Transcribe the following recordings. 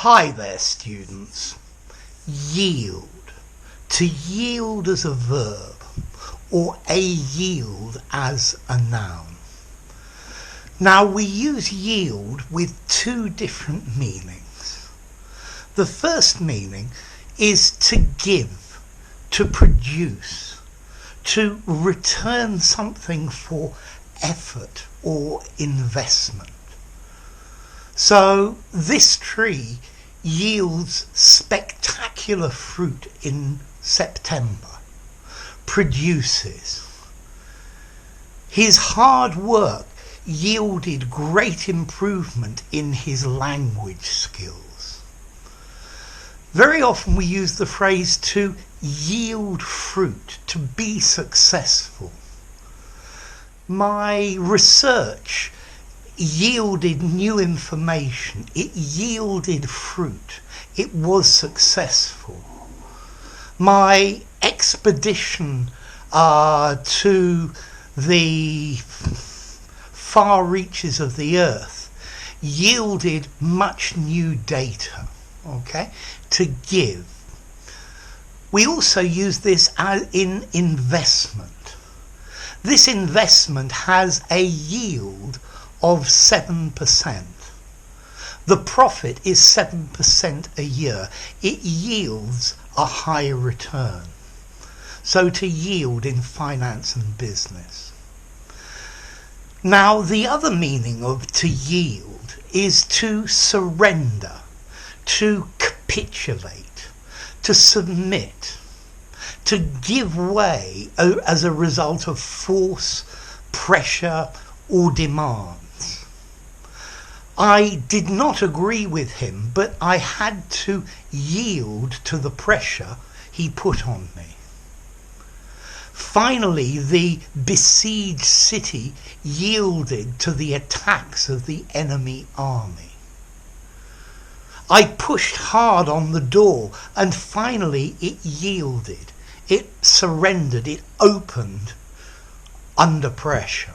Hi there, students. Yield. To yield as a verb, or a yield as a noun. Now we use yield with two different meanings. The first meaning is to give, to produce, to return something for effort or investment. So this tree yields spectacular fruit in September, produces. His hard work yielded great improvement in his language skills. Very often we use the phrase to yield fruit, to be successful. My research yielded new information. It yielded fruit. It was successful. My expedition to the far reaches of the earth yielded much new data, to give. We also use this in investment. This investment has a yield of 7%. The profit is 7% a year. It yields a high return. So to yield in finance and business. Now the other meaning of to yield is to surrender, to capitulate, to submit, to give way as a result of force, pressure or demand. I did not agree with him, but I had to yield to the pressure he put on me. Finally, the besieged city yielded to the attacks of the enemy army. I pushed hard on the door and finally it yielded. It surrendered. It opened under pressure.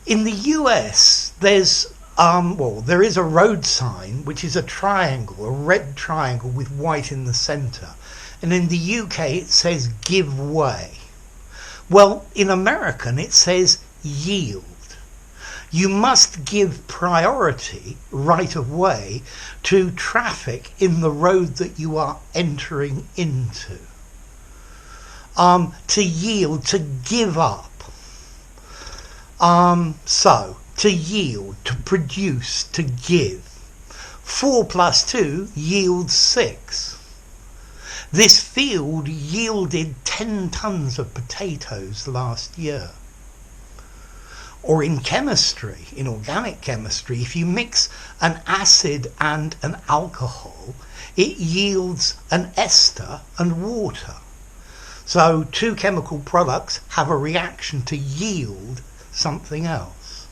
In the US, there is a road sign which is a triangle, a red triangle with white in the centre. And in the UK it says give way. Well, in American it says yield. You must give priority, right of way, to traffic in the road that you are entering into. To yield, to give up. So, to yield, to produce, to give. 4 plus 2 yields 6. This field yielded 10 tons of potatoes last year. Or in chemistry, in organic chemistry, if you mix an acid and an alcohol, it yields an ester and water. So 2 chemical products have a reaction to yield something else.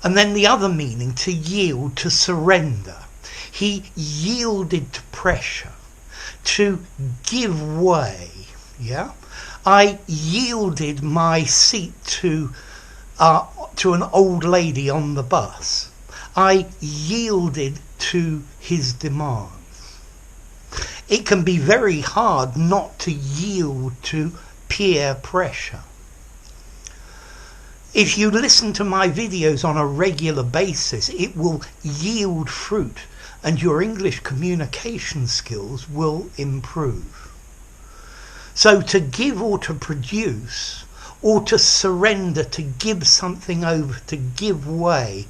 And then the other meaning, to yield, to surrender. He yielded to pressure, to give way. I yielded my seat to an old lady on the bus. I yielded to his demands. It can be very hard not to yield to peer pressure. If you listen to my videos on a regular basis, it will yield fruit and your English communication skills will improve. So to give or to produce, or to surrender, to give something over, to give way,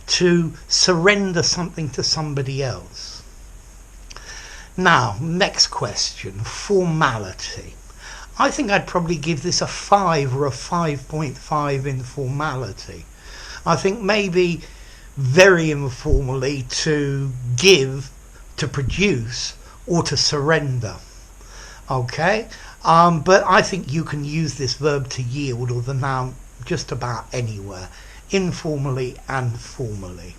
to surrender something to somebody else. Now, next question, formality. I think I'd probably give this a 5 or a 5.5 in formality. I think maybe very informally to give, to produce, or to surrender. But I think you can use this verb to yield or the noun just about anywhere, informally and formally.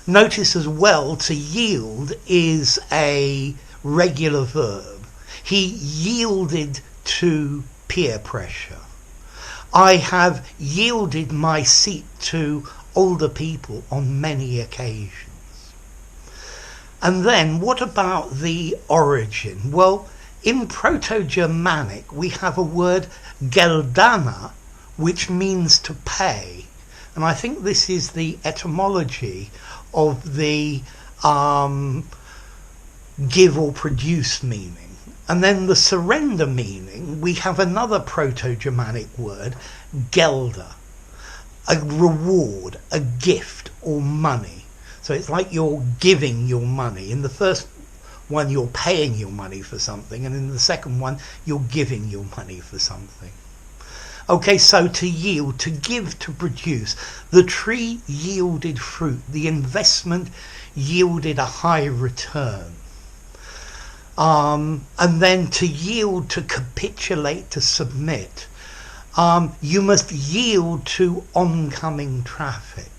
Notice as well, to yield is a regular verb. He yielded to peer pressure. I have yielded my seat to older people on many occasions. And then what about the origin? Well, in Proto-Germanic we have a word geldana, which means to pay. And I think this is the etymology of the give or produce meaning. And then the surrender meaning, we have another Proto-Germanic word, gelder, a reward, a gift, or money. So it's like you're giving your money. In the first one, you're paying your money for something, and in the second one, you're giving your money for something. Okay, so to yield, to give, to produce. The tree yielded fruit. The investment yielded a high return. And then to yield, to capitulate, to submit. You must yield to oncoming traffic.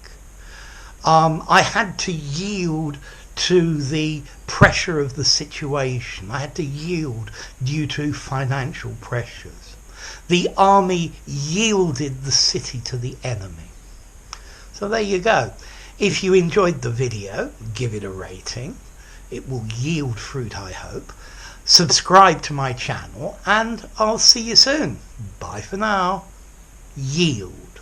I had to yield to the pressure of the situation. I had to yield due to financial pressures. The army yielded the city to the enemy. So there you go. If you enjoyed the video, give it a rating. It will yield fruit, I hope. Subscribe to my channel, and I'll see you soon. Bye for now. Yield.